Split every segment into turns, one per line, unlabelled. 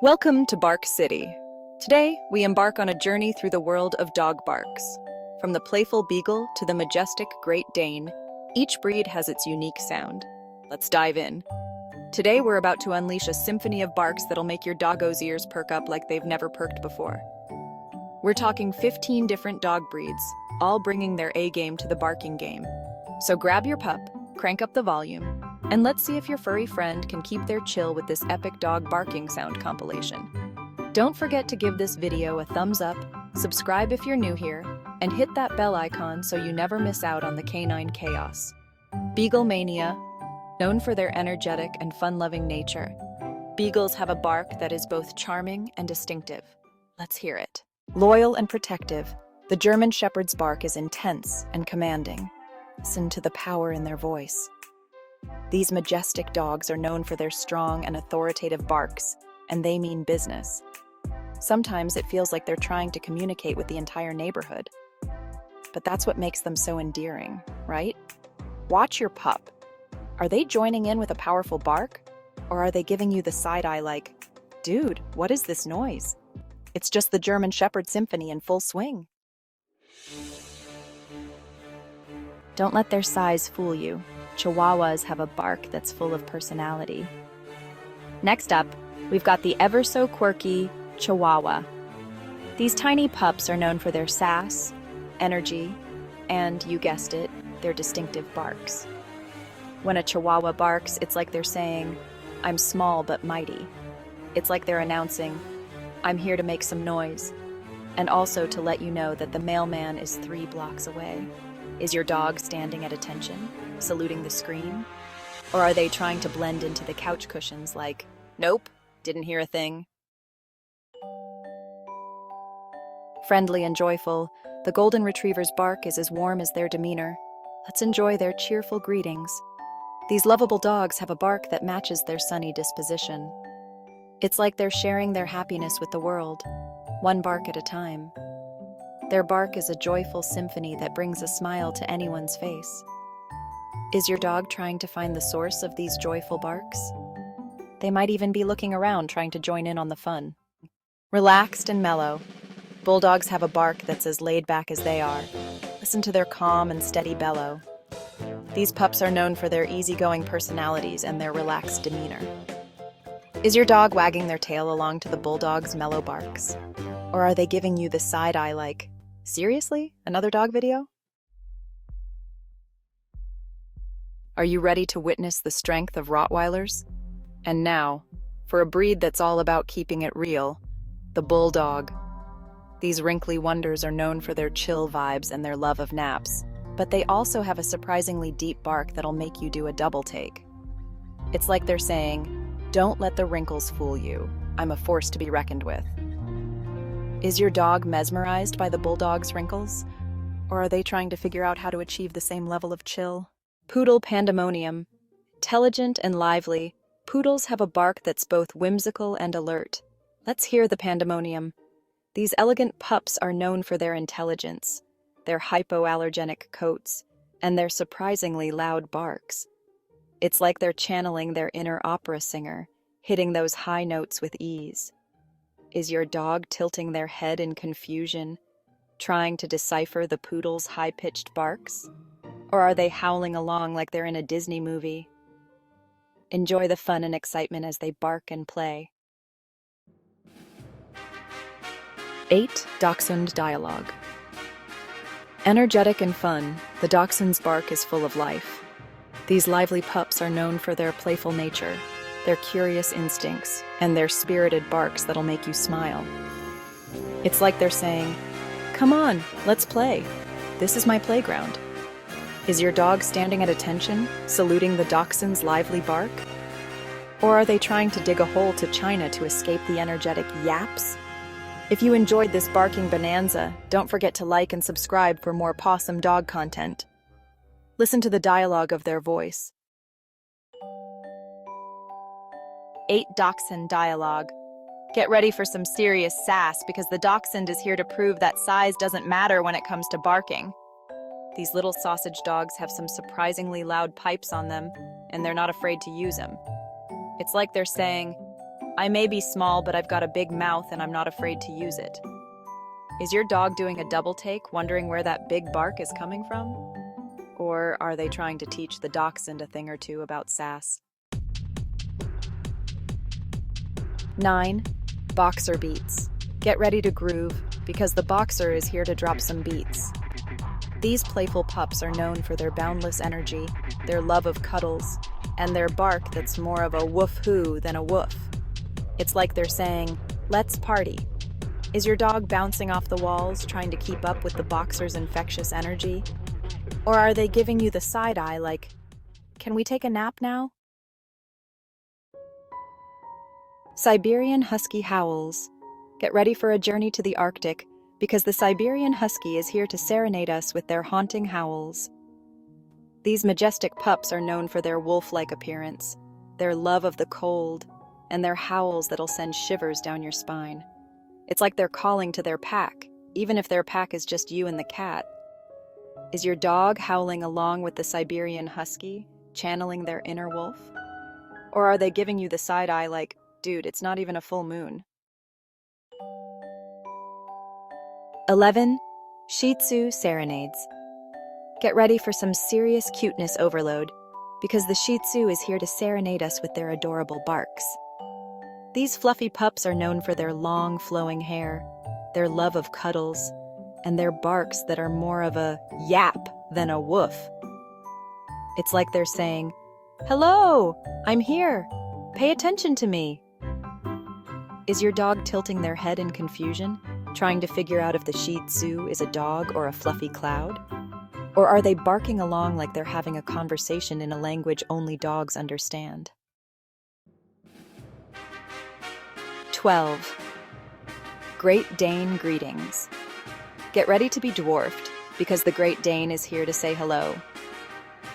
Welcome to Bark City. Today, we embark on a journey through the world of dog barks. From the playful beagle to the majestic Great Dane, each breed has its unique sound. Let's dive in. Today, we're about to unleash a symphony of barks that'll make your doggo's ears perk up like they've never perked before. We're talking 15 different dog breeds, all bringing their A-game to the barking game. So grab your pup, crank up the volume, and let's see if your furry friend can keep their chill with this epic dog barking sound compilation. Don't forget to give this video a thumbs up, subscribe if you're new here, and hit that bell icon so you never miss out on the canine chaos. Beagle Mania, known for their energetic and fun-loving nature. Beagles have a bark that is both charming and distinctive. Let's hear it. Loyal and protective, the German Shepherd's bark is intense and commanding. Listen to the power in their voice. These majestic dogs are known for their strong and authoritative barks, and they mean business. Sometimes it feels like they're trying to communicate with the entire neighborhood. But that's what makes them so endearing, right? Watch your pup. Are they joining in with a powerful bark? Or are they giving you the side eye like, dude, what is this noise? It's just the German Shepherd Symphony in full swing. Don't let their size fool you. Chihuahuas have a bark that's full of personality. Next up, we've got the ever so quirky Chihuahua. These tiny pups are known for their sass, energy, and, you guessed it, their distinctive barks. When a Chihuahua barks, it's like they're saying, I'm small but mighty. It's like they're announcing, I'm here to make some noise, and also to let you know that the mailman is 3 blocks away. Is your dog standing at attention, saluting the screen? Or are they trying to blend into the couch cushions like, nope, didn't hear a thing? Friendly and joyful, the Golden Retriever's bark is as warm as their demeanor. Let's enjoy their cheerful greetings. These lovable dogs have a bark that matches their sunny disposition. It's like they're sharing their happiness with the world, one bark at a time. Their bark is a joyful symphony that brings a smile to anyone's face. Is your dog trying to find the source of these joyful barks? They might even be looking around trying to join in on the fun. Relaxed and mellow, bulldogs have a bark that's as laid back as they are. Listen to their calm and steady bellow. These pups are known for their easygoing personalities and their relaxed demeanor. Is your dog wagging their tail along to the bulldog's mellow barks? Or are they giving you the side eye like, seriously? Another dog video? Are you ready to witness the strength of Rottweilers? And now, for a breed that's all about keeping it real, the Bulldog. These wrinkly wonders are known for their chill vibes and their love of naps, but they also have a surprisingly deep bark that'll make you do a double take. It's like they're saying, don't let the wrinkles fool you. I'm a force to be reckoned with. Is your dog mesmerized by the Bulldog's wrinkles? Or are they trying to figure out how to achieve the same level of chill? Poodle Pandemonium. Intelligent and lively, poodles have a bark that's both whimsical and alert. Let's hear the pandemonium. These elegant pups are known for their intelligence, their hypoallergenic coats, and their surprisingly loud barks. It's like they're channeling their inner opera singer, hitting those high notes with ease. Is your dog tilting their head in confusion, trying to decipher the poodle's high-pitched barks? Or are they howling along like they're in a Disney movie? Enjoy the fun and excitement as they bark and play. 8. Dachshund Dialogue. Energetic and fun, the dachshund's bark is full of life. These lively pups are known for their playful nature, their curious instincts, and their spirited barks that'll make you smile. It's like they're saying, come on, let's play. This is my playground. Is your dog standing at attention, saluting the dachshund's lively bark? Or are they trying to dig a hole to China to escape the energetic yaps? If you enjoyed this barking bonanza, don't forget to like and subscribe for more possum dog content. Listen to the dialogue of their voice. 8. Dachshund Dialogue. Get ready for some serious sass because the dachshund is here to prove that size doesn't matter when it comes to barking. These little sausage dogs have some surprisingly loud pipes on them, and they're not afraid to use them. It's like they're saying, I may be small, but I've got a big mouth and I'm not afraid to use it. Is your dog doing a double take, wondering where that big bark is coming from? Or are they trying to teach the dachshund a thing or two about sass? 9. Boxer beats. Get ready to groove, because the boxer is here to drop some beats. These playful pups are known for their boundless energy, their love of cuddles, and their bark that's more of a woof-hoo than a woof. It's like they're saying, let's party. Is your dog bouncing off the walls, trying to keep up with the boxer's infectious energy? Or are they giving you the side eye like, can we take a nap now? Siberian Husky howls. Get ready for a journey to the Arctic, because the Siberian Husky is here to serenade us with their haunting howls. These majestic pups are known for their wolf-like appearance, their love of the cold, and their howls that'll send shivers down your spine. It's like they're calling to their pack, even if their pack is just you and the cat. Is your dog howling along with the Siberian Husky, channeling their inner wolf? Or are they giving you the side eye like, dude, it's not even a full moon? 11. Shih Tzu serenades. Get ready for some serious cuteness overload, because the Shih Tzu is here to serenade us with their adorable barks. These fluffy pups are known for their long, flowing hair, their love of cuddles, and their barks that are more of a yap than a woof. It's like they're saying, hello, I'm here. Pay attention to me. Is your dog tilting their head in confusion, trying to figure out if the Shih Tzu is a dog or a fluffy cloud? Or are they barking along like they're having a conversation in a language only dogs understand? 12. Great Dane greetings. Get ready to be dwarfed, because the Great Dane is here to say hello.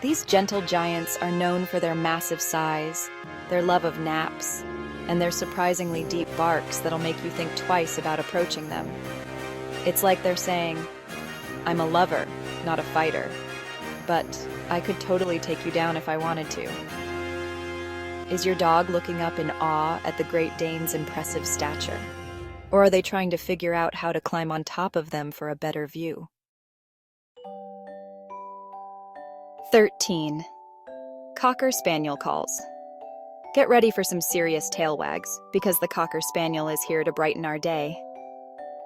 These gentle giants are known for their massive size, their love of naps, and their surprisingly deep barks that'll make you think twice about approaching them. It's like they're saying, I'm a lover, not a fighter, but I could totally take you down if I wanted to. Is your dog looking up in awe at the Great Dane's impressive stature? Or are they trying to figure out how to climb on top of them for a better view? 13. Cocker Spaniel calls. Get ready for some serious tail wags, because the Cocker Spaniel is here to brighten our day.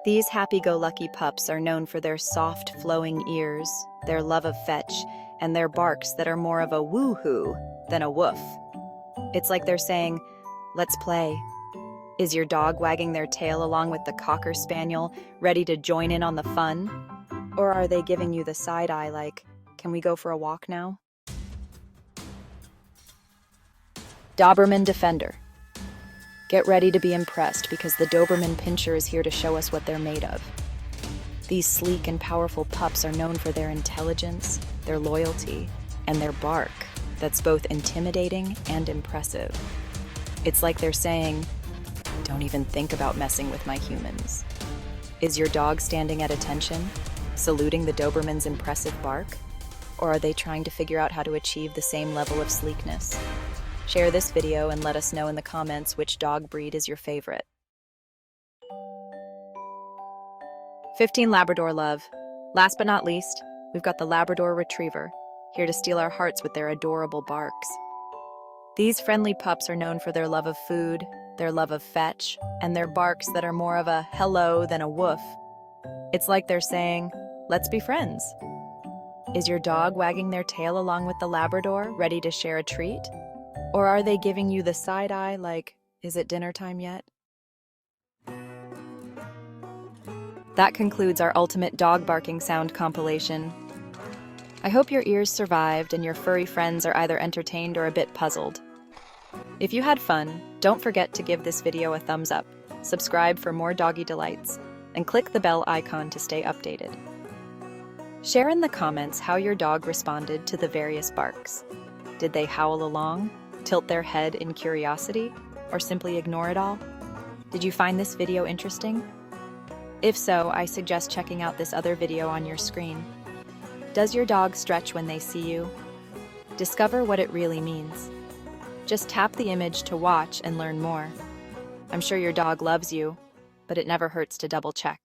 These happy-go-lucky pups are known for their soft, flowing ears, their love of fetch, and their barks that are more of a woo-hoo than a woof. It's like they're saying, let's play. Is your dog wagging their tail along with the Cocker Spaniel, ready to join in on the fun? Or are they giving you the side eye like, can we go for a walk now? Doberman Defender. Get ready to be impressed, because the Doberman Pinscher is here to show us what they're made of. These sleek and powerful pups are known for their intelligence, their loyalty, and their bark that's both intimidating and impressive. It's like they're saying, don't even think about messing with my humans. Is your dog standing at attention, saluting the Doberman's impressive bark? Or are they trying to figure out how to achieve the same level of sleekness? Share this video and let us know in the comments which dog breed is your favorite. 15. Labrador love. Last but not least, we've got the Labrador Retriever, here to steal our hearts with their adorable barks. These friendly pups are known for their love of food, their love of fetch, and their barks that are more of a hello than a woof. It's like they're saying, let's be friends. Is your dog wagging their tail along with the Labrador, ready to share a treat? Or are they giving you the side eye like, is it dinner time yet? That concludes our ultimate dog barking sound compilation. I hope your ears survived and your furry friends are either entertained or a bit puzzled. If you had fun, don't forget to give this video a thumbs up, subscribe for more doggy delights, and click the bell icon to stay updated. Share in the comments how your dog responded to the various barks. Did they howl along, tilt their head in curiosity, or simply ignore it all? Did you find this video interesting? If so, I suggest checking out this other video on your screen. Does your dog stretch when they see you? Discover what it really means. Just tap the image to watch and learn more. I'm sure your dog loves you, but it never hurts to double check.